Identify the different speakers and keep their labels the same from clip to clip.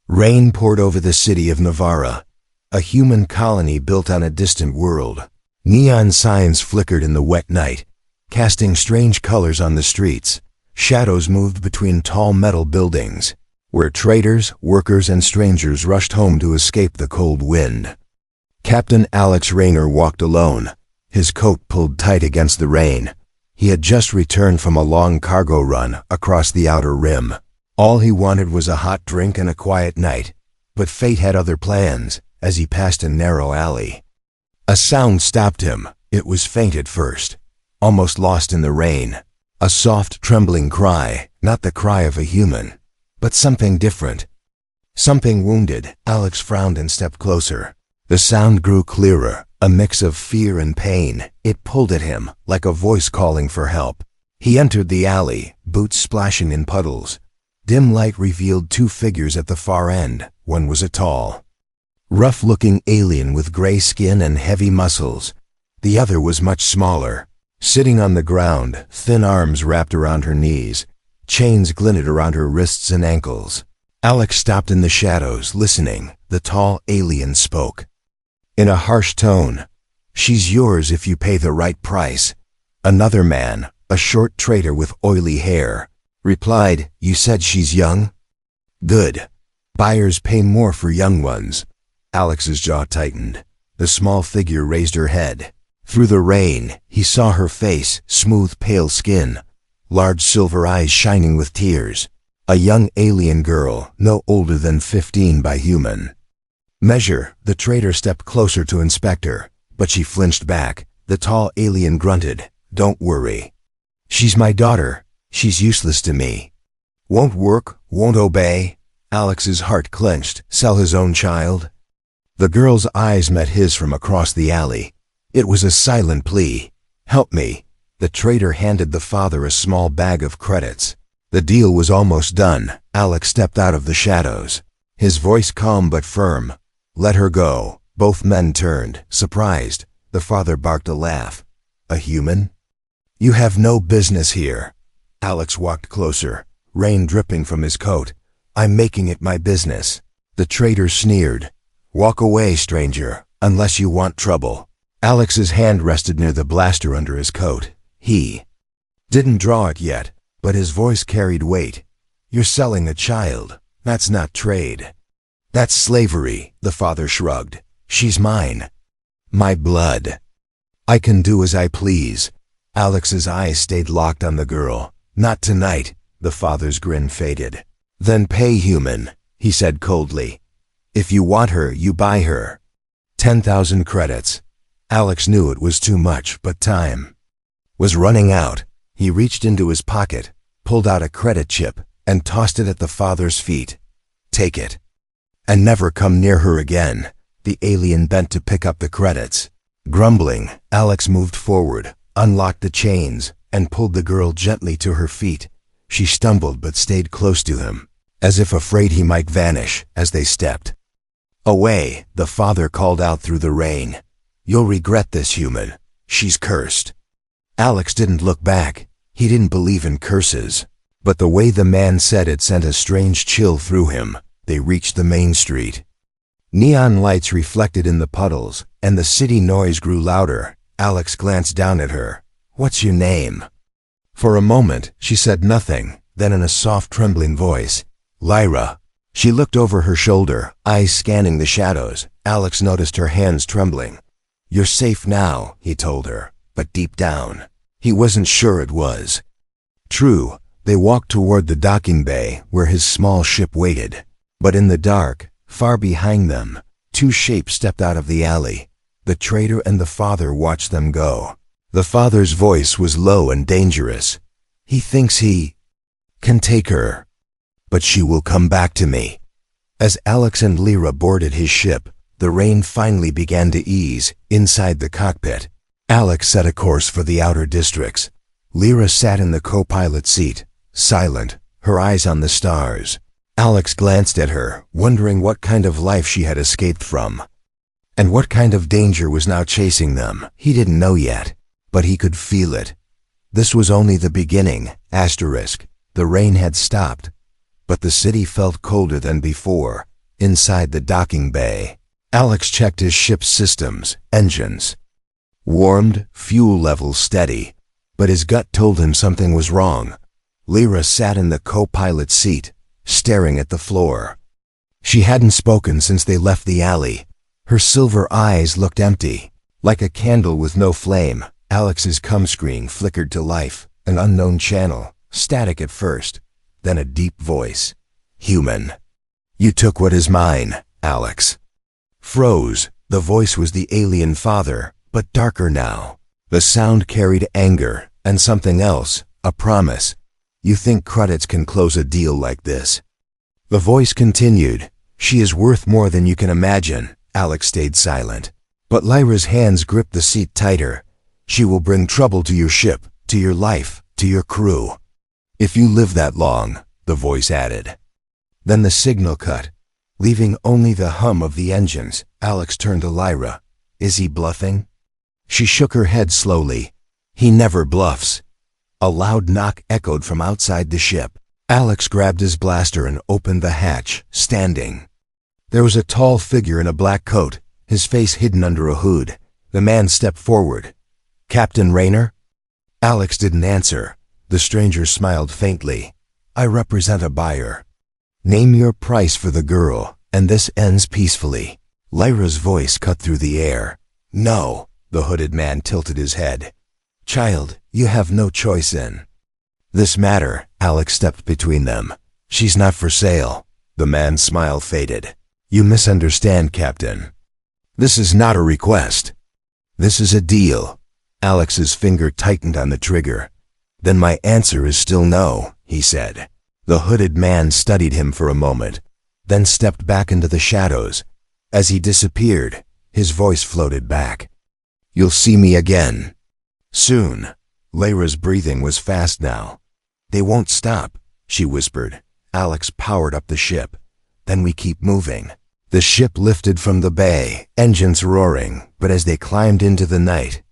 Speaker 1: Rain poured over the city of Navarra, a human colony built on a distant world. Neon signs flickered in the wet night, casting strange colors on the streets. Shadows moved between tall metal buildings, where traders, workers, and strangers rushed home to escape the cold wind. Captain Alex Rayner walked alone, his coat pulled tight against the rain. He had just returned from a long cargo run across the outer rim. All he wanted was a hot drink and a quiet night, but fate had other plans as he passed a narrow alley. A sound stopped him. It was faint at first, almost lost in the rain. A soft, trembling cry, not the cry of a human, but something different. Something wounded. Alex frowned and stepped closer. The sound grew clearer, a mix of fear and pain. It pulled at him, like a voice calling for help. He entered the alley, boots splashing in puddles. Dim light revealed two figures at the far end. One was a tall, rough-looking alien with gray skin and heavy muscles. The other was much smaller. Sitting on the ground, thin arms wrapped around her knees. Chains glinted around her wrists and ankles. Alex stopped in the shadows, listening. The tall alien spoke. In a harsh tone, "She's yours if you pay the right price." Another man, a short trader with oily hair, replied, "You said she's young? Good. Buyers pay more for young ones." Alex's jaw tightened. The small figure raised her head. Through the rain, he saw her face, smooth, pale skin, large silver eyes shining with tears. A young alien girl, no older than 15 by human measure. The trader stepped closer to inspect her, but she flinched back. The tall alien grunted, "Don't worry. She's my daughter. She's useless to me. Won't work, won't obey." Alex's heart clenched. Sell his own child? The girl's eyes met his from across the alley. It was a silent plea. "Help me." The trader handed the father a small bag of credits. The deal was almost done. Alex stepped out of the shadows, his voice calm but firm. "Let her go." Both men turned, surprised. The father barked a laugh. "A human? You have no business here." Alex walked closer, rain dripping from his coat. "I'm making it my business." The trader sneered. "Walk away, stranger, unless you want trouble." Alex's hand rested near the blaster under his coat. He didn't draw it yet, but his voice carried weight. "You're selling a child. That's not trade. That's slavery." The father shrugged. "She's mine. My blood. I can do as I please." Alex's eyes stayed locked on the girl. "Not tonight." The father's grin faded. "Then pay, human," he said coldly. "If you want her, you buy her. 10,000 credits. Alex knew it was too much, but time was running out. He reached into his pocket, pulled out a credit chip, and tossed it at the father's feet. "Take it, and never come near her again." The alien bent to pick up the credits. Grumbling, Alex moved forward, unlocked the chains, and pulled the girl gently to her feet. She stumbled but stayed close to him, as if afraid he might vanish. As they stepped away, the father called out through the rain, "You'll regret this, human. She's cursed." Alex didn't look back. He didn't believe in curses, but the way the man said it sent a strange chill through him. They reached the main street. Neon lights reflected in the puddles, and the city noise grew louder. Alex glanced down at her. "What's your name?" For a moment, she said nothing. Then in a soft, trembling voice, "Lyra." She looked over her shoulder, eyes scanning the shadows. Alex noticed her hands trembling. "You're safe now," he told her, but deep down, he wasn't sure it was true. They walked toward the docking bay where his small ship waited. But in the dark, far behind them, two shapes stepped out of the alley. The trader and the father watched them go. The father's voice was low and dangerous. "He thinks he can take her, but she will come back to me." As Alex and Lyra boarded his ship, the rain finally began to ease. Inside the cockpit, Alex set a course for the outer districts. Lyra sat in the co-pilot seat, silent, her eyes on the stars. Alex glanced at her, wondering what kind of life she had escaped from, and what kind of danger was now chasing them. He didn't know yet, but he could feel it. This was only the beginning. The rain had stopped, but the city felt colder than before. inside the docking bay. Alex checked his ship's systems, engines. Warmed, fuel levels steady, but his gut told him something was wrong. Lyra sat in the co-pilot seat, staring at the floor. She hadn't spoken since they left the alley. Her silver eyes looked empty, like a candle with no flame. Alex's cum screen flickered to life, an unknown channel, static at first, then a deep voice. Human. You took what is mine, Alex. Froze. The voice was the alien father, but darker now. The sound carried anger, and something else, a promise. You think credits can close a deal like this? The voice continued. She is worth more than you can imagine. Alex stayed silent. But Lyra's hands gripped the seat tighter. She will bring trouble to your ship, to your life, to your crew. If you live that long, the voice added. Then the signal cut, leaving only the hum of the engines. Alex turned to Lyra. Is he bluffing? She shook her head slowly. He never bluffs. A loud knock echoed from outside the ship. Alex grabbed his blaster and opened the hatch, standing. There was a tall figure in a black coat, his face hidden under a hood. The man stepped forward. Captain Rayner? Alex didn't answer. The stranger smiled faintly. I represent a buyer. Name your price for the girl, and this ends peacefully. Lyra's voice cut through the air. No, the hooded man tilted his head. Child, you have no choice in this matter. Alex stepped between them. She's not for sale. The man's smile faded. You misunderstand, Captain. This is not a request. This is a deal. Alex's finger tightened on the trigger. Then my answer is still no, he said. The hooded man studied him for a moment, then stepped back into the shadows. As he disappeared, his voice floated back. You'll see me again. Soon. Lyra's breathing was fast now. They won't stop, she whispered. Alex powered up the ship. Then we keep moving. The ship lifted from the bay, engines roaring, but as they climbed into the night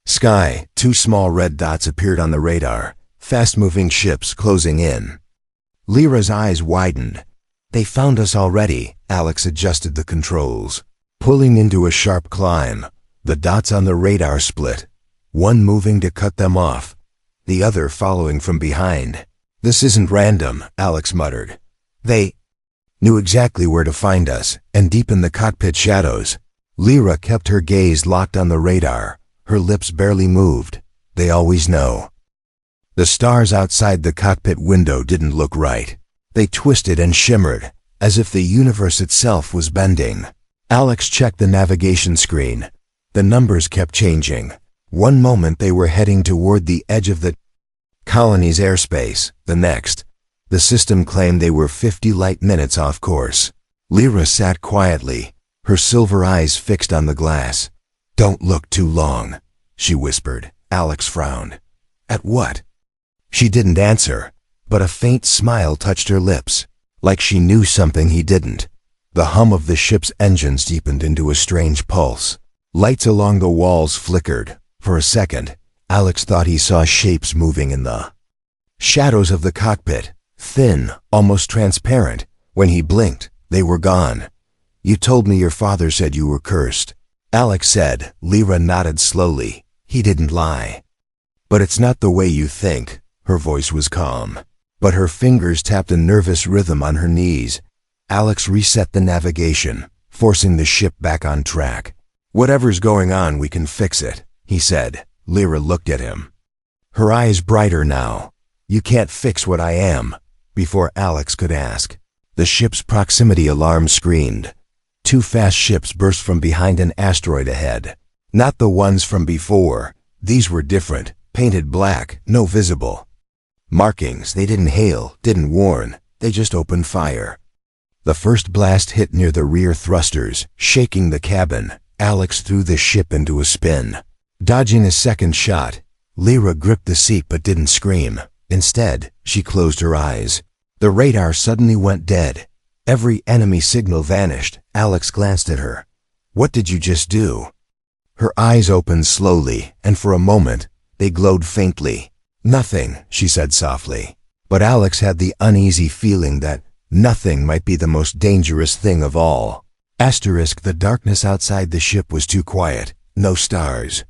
Speaker 1: sky, two small red dots appeared on the radar, fast-moving ships closing in. Lyra's eyes widened. They found us already. Alex adjusted the controls. Pulling into a sharp climb, the dots on the radar split, one moving to cut them off, the other following from behind. This isn't random, Alex muttered. They knew exactly where to find us, and deep in the cockpit shadows, Lyra kept her gaze locked on the radar. Her lips barely moved. They always know. The stars outside the cockpit window didn't look right. They twisted and shimmered, as if the universe itself was bending. Alex checked the navigation screen. The numbers kept changing. One moment they were heading toward the edge of the colony's airspace. The next, the system claimed they were 50 light minutes off course. Lyra sat quietly, her silver eyes fixed on the glass. Don't look too long, she whispered. Alex frowned. At what? She didn't answer, but a faint smile touched her lips, like she knew something he didn't. The hum of the ship's engines deepened into a strange pulse. Lights along the walls flickered. For a second, Alex thought he saw shapes moving in the shadows of the cockpit, thin, almost transparent. When he blinked, they were gone. You told me your father said you were cursed, Alex said. Lyra nodded slowly. He didn't lie. But it's not the way you think. Her voice was calm, but her fingers tapped a nervous rhythm on her knees. Alex reset the navigation, forcing the ship back on track. Whatever's going on, we can fix it, he said. Lyra looked at him, her eyes brighter now. You can't fix what I am. Before Alex could ask, the ship's proximity alarm screamed. Two fast ships burst from behind an asteroid ahead. Not the ones from before. These were different, painted black, no visible markings. They didn't hail, didn't warn. They just opened fire. The first blast hit near the rear thrusters, shaking the cabin. Alex threw the ship into a spin. Dodging a second shot, Lyra gripped the seat but didn't scream. Instead, she closed her eyes. The radar suddenly went dead. Every enemy signal vanished. Alex glanced at her. What did you just do? Her eyes opened slowly, and for a moment, they glowed faintly. Nothing, she said softly. But Alex had the uneasy feeling that Nothing might be the most dangerous thing of all. Asterisk, the darkness outside the ship was too quiet. No stars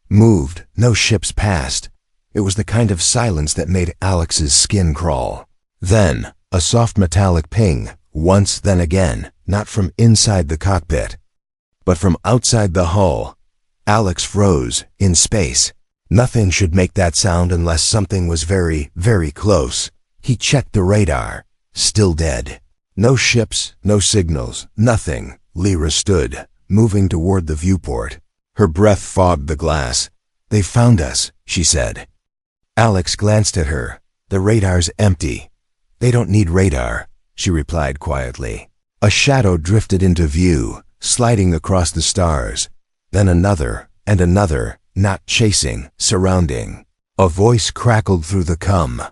Speaker 1: moved, no ships passed. It was the kind of silence that made Alex's skin crawl. Then, a soft metallic ping, once then again, not from inside the cockpit, but from outside the hull. Alex froze, in space. Nothing should make that sound unless something was very, very close. He checked the radar. Still dead. No ships, no signals, nothing. Lyra stood, moving toward the viewport. Her breath fogged the glass. "They found us," she said. Alex glanced at her. "The radar's empty." "They don't need radar," she replied quietly. A shadow drifted into view, sliding across the stars. Then another, and another, not chasing, surrounding. A voice crackled through the cum.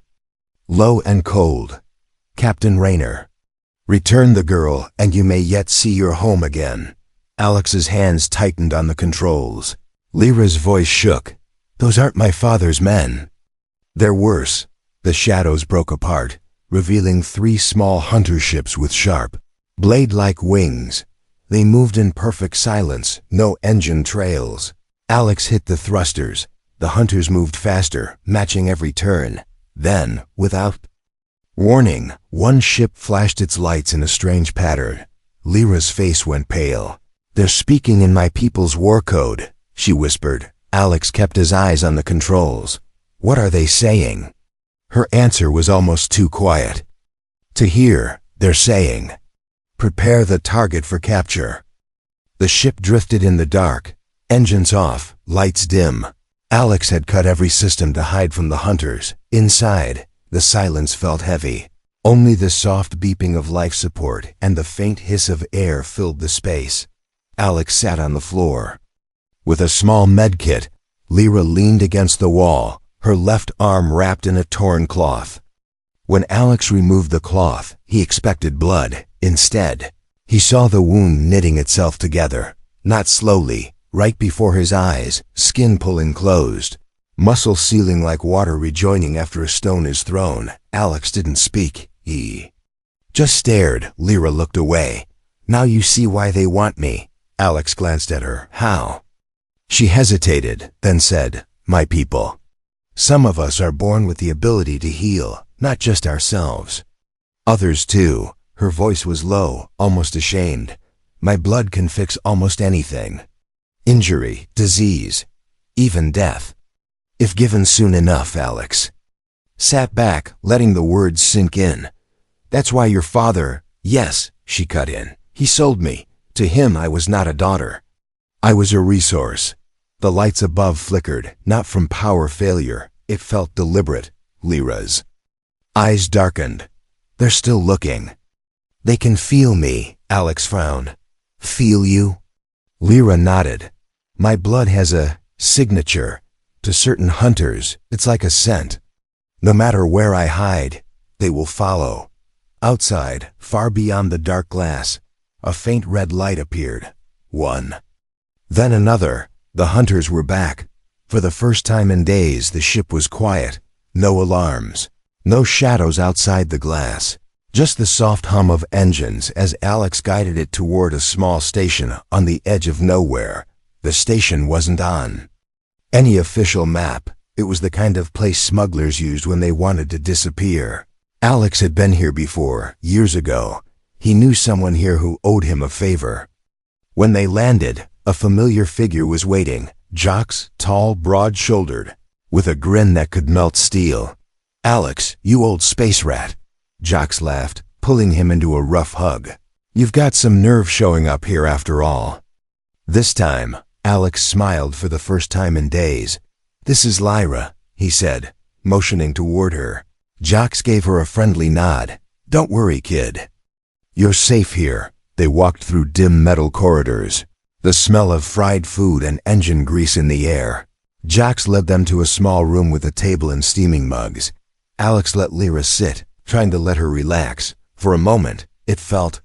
Speaker 1: Low and cold. "Captain Rayner. Return the girl, and you may yet see your home again." Alex's hands tightened on the controls. Lyra's voice shook. "Those aren't my father's men." "They're worse." The shadows broke apart, revealing 3 small hunter ships with sharp, blade-like wings. They moved in perfect silence, no engine trails. Alex hit the thrusters. The hunters moved faster, matching every turn. Then, without warning, one ship flashed its lights in a strange pattern. Lyra's face went pale. "They're speaking in my people's war code," she whispered. Alex kept his eyes on the controls. "What are they saying?" Her answer was almost too quiet to hear. "They're saying, prepare the target for capture." The ship drifted in the dark, engines off, lights dim. Alex had cut every system to hide from the hunters. Inside, the silence felt heavy. Only the soft beeping of life support and the faint hiss of air filled the space. Alex sat on the floor. With a small medkit, Lyra leaned against the wall, her left arm wrapped in a torn cloth. When Alex removed the cloth, he expected blood. Instead, he saw the wound knitting itself together, not slowly, right before his eyes, skin pulling closed, muscle sealing like water rejoining after a stone is thrown. Alex didn't speak. He just stared. Lyra looked away. "Now you see why they want me." Alex glanced at her. "How?" She hesitated, then said, "My people. Some of us are born with the ability to heal, not just ourselves. Others too." Her voice was low, almost ashamed. "My blood can fix almost anything. Injury, disease, even death. If given soon enough." Alex sat back, letting the words sink in. "That's why your father—" "Yes," she cut in. "He sold me. To him I was not a daughter. I was a resource." The lights above flickered, not from power failure. It felt deliberate. Lyra's eyes darkened. "They're still looking." "They can feel me," Alex frowned. "Feel you?" Lyra nodded. "My blood has a signature. To certain hunters, it's like a scent. No matter where I hide, they will follow." Outside, far beyond the dark glass, a faint red light appeared. One. Then another. The hunters were back. For the first time in days, the ship was quiet. No alarms. No shadows outside the glass. Just the soft hum of engines as Alex guided it toward a small station on the edge of nowhere. The station wasn't on any official map. It was the kind of place smugglers used when they wanted to disappear. Alex had been here before, years ago. He knew someone here who owed him a favor. When they landed, a familiar figure was waiting. Jocks, tall, broad-shouldered, with a grin that could melt steel. "Alex, you old space rat." Jocks laughed, pulling him into a rough hug. "You've got some nerve showing up here after all." This time, Alex smiled for the first time in days. "This is Lyra," he said, motioning toward her. Jocks gave her a friendly nod. "Don't worry, kid. You're safe here." They walked through dim metal corridors, the smell of fried food and engine grease in the air. Jocks led them to a small room with a table and steaming mugs. Alex let Lyra sit, trying to let her relax. For a moment, it felt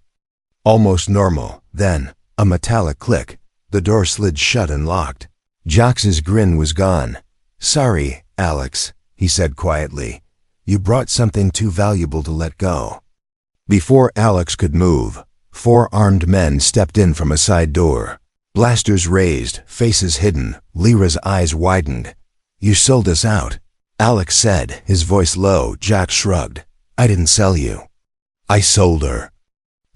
Speaker 1: almost normal. Then, a metallic click. The door slid shut and locked. Jocks's grin was gone. "Sorry, Alex," he said quietly. "You brought something too valuable to let go." Before Alex could move, 4 armed men stepped in from a side door. Blasters raised, faces hidden. Lyra's eyes widened. "You sold us out," Alex said, his voice low. Jack shrugged. "I didn't sell you. I sold her."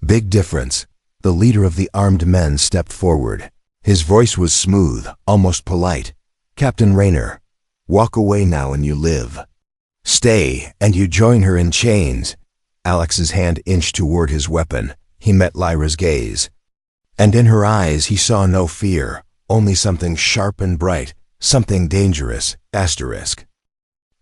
Speaker 1: "Big difference." The leader of the armed men stepped forward. His voice was smooth, almost polite. "Captain Raynor, walk away now and you live. Stay, and you join her in chains." Alex's hand inched toward his weapon. He met Lyra's gaze. And in her eyes he saw no fear, only something sharp and bright, something dangerous. Asterisk.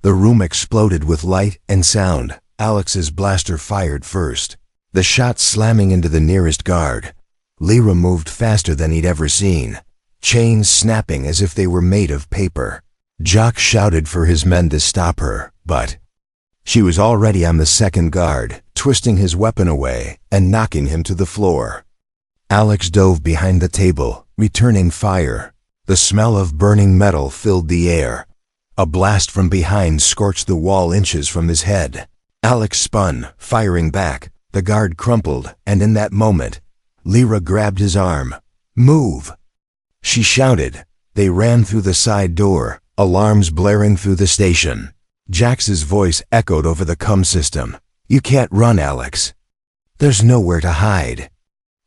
Speaker 1: The room exploded with light and sound. Alex's blaster fired first, the shot slamming into the nearest guard. Lyra moved faster than he'd ever seen, chains snapping as if they were made of paper. Jock shouted for his men to stop her, but she was already on the second guard, twisting his weapon away and knocking him to the floor. Alex dove behind the table, returning fire. The smell of burning metal filled the air. A blast from behind scorched the wall inches from his head. Alex spun, firing back. The guard crumpled, and in that moment, Lyra grabbed his arm. "Move!" she shouted. They ran through the side door, alarms blaring through the station. Jax's voice echoed over the comm system. "You can't run, Alex. There's nowhere to hide."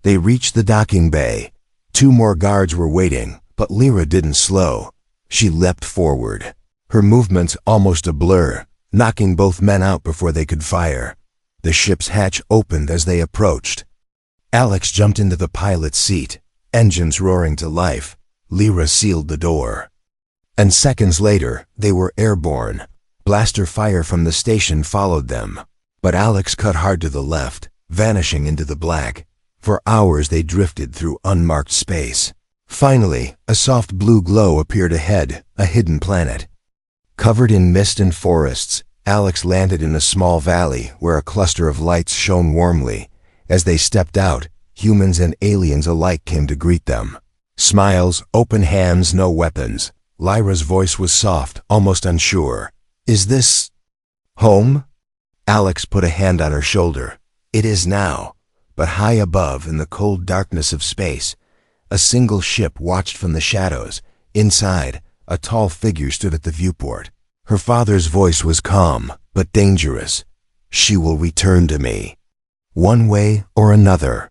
Speaker 1: They reached the docking bay. 2 more guards were waiting, but Lyra didn't slow. She leapt forward, her movements almost a blur, knocking both men out before they could fire. The ship's hatch opened as they approached. Alex jumped into the pilot's seat, engines roaring to life. Lyra sealed the door. And seconds later, they were airborne. Blaster fire from the station followed them. But Alex cut hard to the left, vanishing into the black. For hours they drifted through unmarked space. Finally, a soft blue glow appeared ahead, a hidden planet. Covered in mist and forests, Alex landed in a small valley where a cluster of lights shone warmly. As they stepped out, humans and aliens alike came to greet them. Smiles, open hands, no weapons. Lyra's voice was soft, almost unsure. "Is this home?" Alex put a hand on her shoulder. "It is now." But high above, in the cold darkness of space, a single ship watched from the shadows. Inside, a tall figure stood at the viewport. Her father's voice was calm, but dangerous. "She will return to me, one way or another."